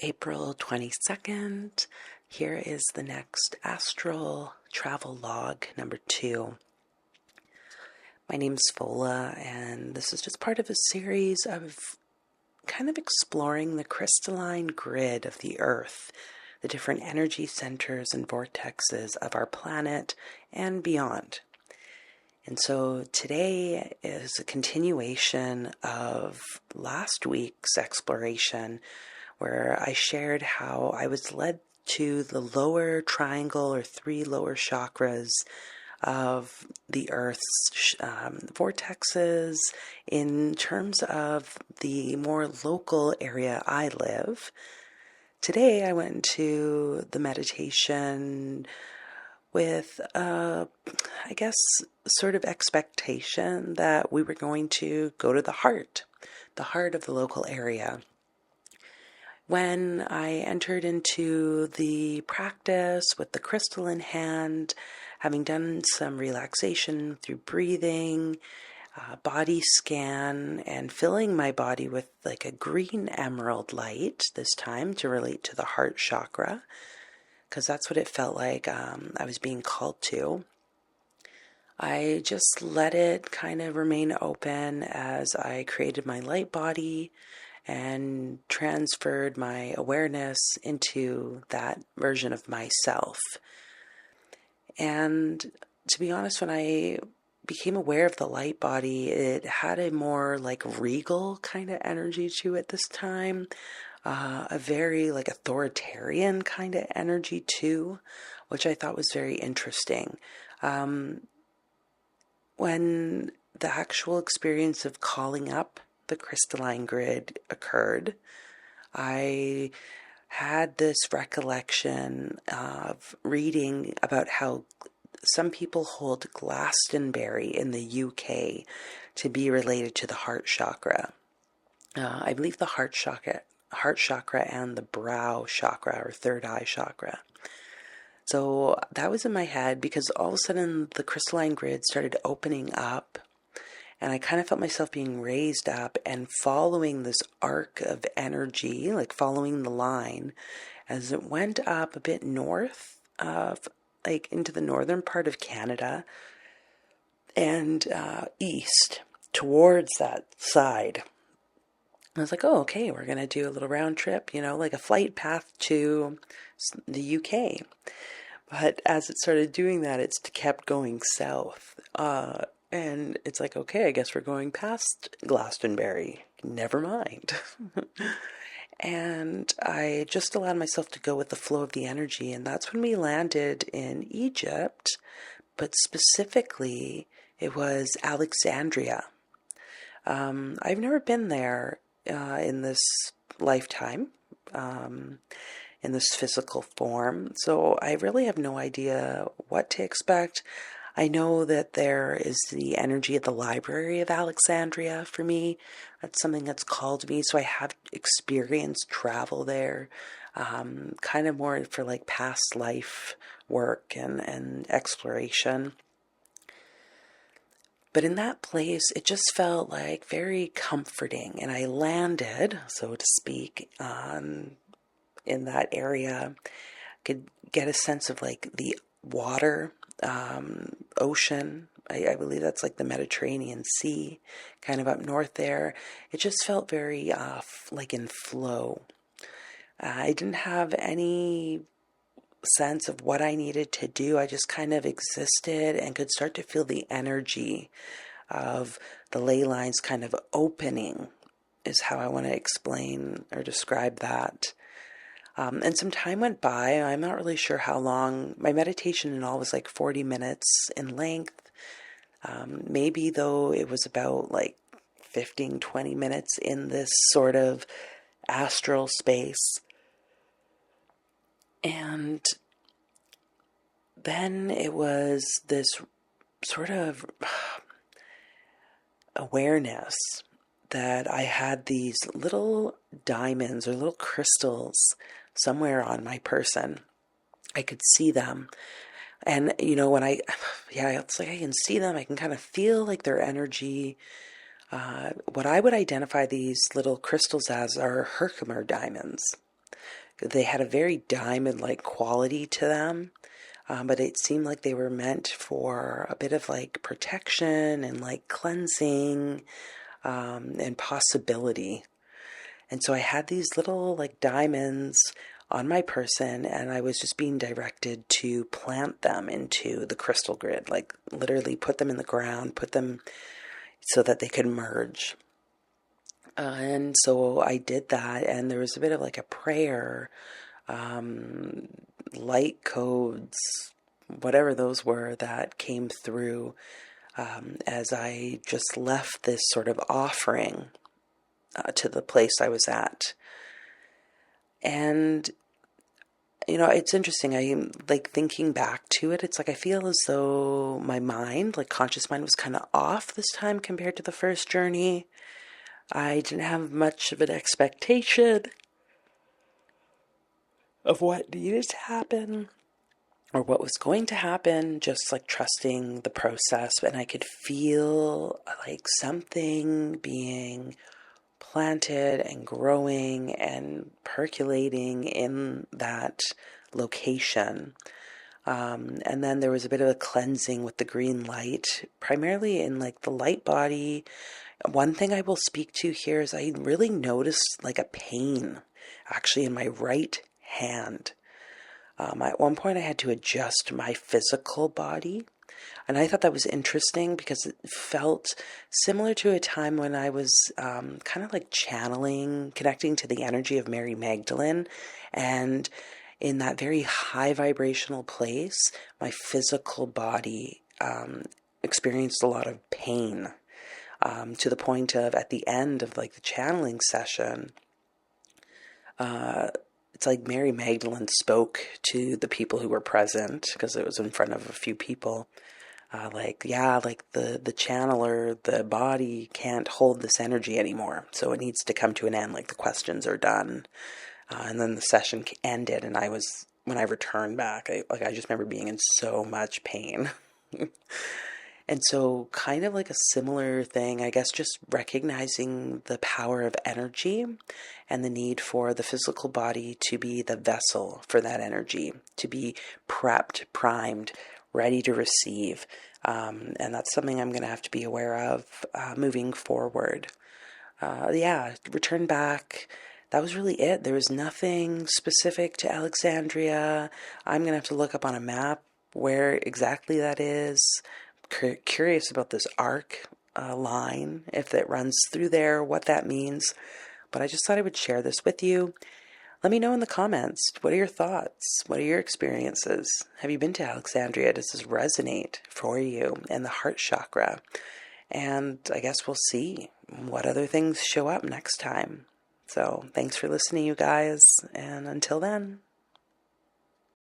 April 22nd. Here is the next Astral travel log number 2. My name's Fola, and this is just part of a series of kind of exploring the crystalline grid of the Earth, the different energy centers and vortexes of our planet and beyond. And so today is a continuation of last week's exploration, where I shared how I was led to the lower triangle or 3 lower chakras of the Earth's vortexes in terms of the more local area I live. Today I went into the meditation with, sort of expectation that we were going to go to the heart of the local area. When I entered into the practice with the crystal in hand, having done some relaxation through breathing, body scan, and filling my body with like a green emerald light this time to relate to the heart chakra, because that's what it felt like I was being called to. I just let it kind of remain open as I created my light body and transferred my awareness into that version of myself. And to be honest, when I became aware of the light body, it had a more like regal kind of energy to it this time, a very like authoritarian kind of energy too, which I thought was very interesting. When the actual experience of calling up the crystalline grid occurred, I had this recollection of reading about how some people hold Glastonbury in the UK to be related to the heart chakra. I believe the heart chakra and the brow chakra or third eye chakra. So that was in my head because all of a sudden the crystalline grid started opening up, and I kind of felt myself being raised up and following this arc of energy, like following the line as it went up a bit north of, like into the northern part of Canada and east towards that side. I was like, oh, okay, we're going to do a little round trip, like a flight path to the UK. But as it started doing that, it's kept going south. And it's like, okay, I guess we're going past Glastonbury. Never mind. And I just allowed myself to go with the flow of the energy. And that's when we landed in Egypt. But specifically, it was Alexandria. I've never been there in this lifetime, in this physical form. So I really have no idea what to expect. I know that there is the energy at the Library of Alexandria for me. That's something that's called me. So I have experienced travel there, kind of more for like past life work and exploration. But in that place, it just felt like very comforting. And I landed, so to speak, in that area. Could get a sense of like the water, ocean. I believe that's like the Mediterranean Sea, kind of up north there. It just felt very like in flow. I didn't have any sense of what I needed to do. I just kind of existed and could start to feel the energy of the ley lines kind of opening, is how I want to explain or describe that. And some time went by. I'm not really sure how long. My meditation in all was like 40 minutes in length. Maybe though it was about like 15, 20 minutes in this sort of astral space. And then it was this sort of awareness that I had these little diamonds or little crystals somewhere on my person. I could see them. And, when it's like I can see them, I can kind of feel like their energy. What I would identify these little crystals as are herkimer diamonds. They had a very diamond-like quality to them, but it seemed like they were meant for a bit of like protection and like cleansing, and possibility. And so I had these little like diamonds on my person, and I was just being directed to plant them into the crystal grid, like literally put them in the ground, put them so that they could merge. And so I did that, and there was a bit of like a prayer, light codes, whatever those were, that came through as I just left this sort of offering to the place I was at. And, it's interesting. I like thinking back to it. It's like I feel as though my mind, like conscious mind, was kind of off this time compared to the first journey. I didn't have much of an expectation of what needed to happen or what was going to happen, just like trusting the process. And I could feel like something being planted and growing and percolating in that location. And then there was a bit of a cleansing with the green light, primarily in like the light body. One thing I will speak to here is I really noticed like a pain actually in my right hand. At one point I had to adjust my physical body. And I thought that was interesting because it felt similar to a time when I was kind of like channeling, connecting to the energy of Mary Magdalene. And in that very high vibrational place, my physical body experienced a lot of pain, to the point of at the end of like the channeling session, it's like Mary Magdalene spoke to the people who were present, because it was in front of a few people. Like the channeler, the body can't hold this energy anymore, so it needs to come to an end. Like the questions are done, and then the session ended. And when I returned back, I just remember being in so much pain. And so kind of like a similar thing, I guess, just recognizing the power of energy and the need for the physical body to be the vessel for that energy, to be prepped, primed, ready to receive. And that's something I'm going to have to be aware of moving forward. Return back. That was really it. There was nothing specific to Alexandria. I'm going to have to look up on a map where exactly that is. Curious about this arc line, if it runs through there, what that means. But I just thought I would share this with you. Let me know in the comments. What are your thoughts? What are your experiences? Have you been to Alexandria? Does this resonate for you and the heart chakra? And I guess we'll see what other things show up next time. So thanks for listening, you guys. And until then.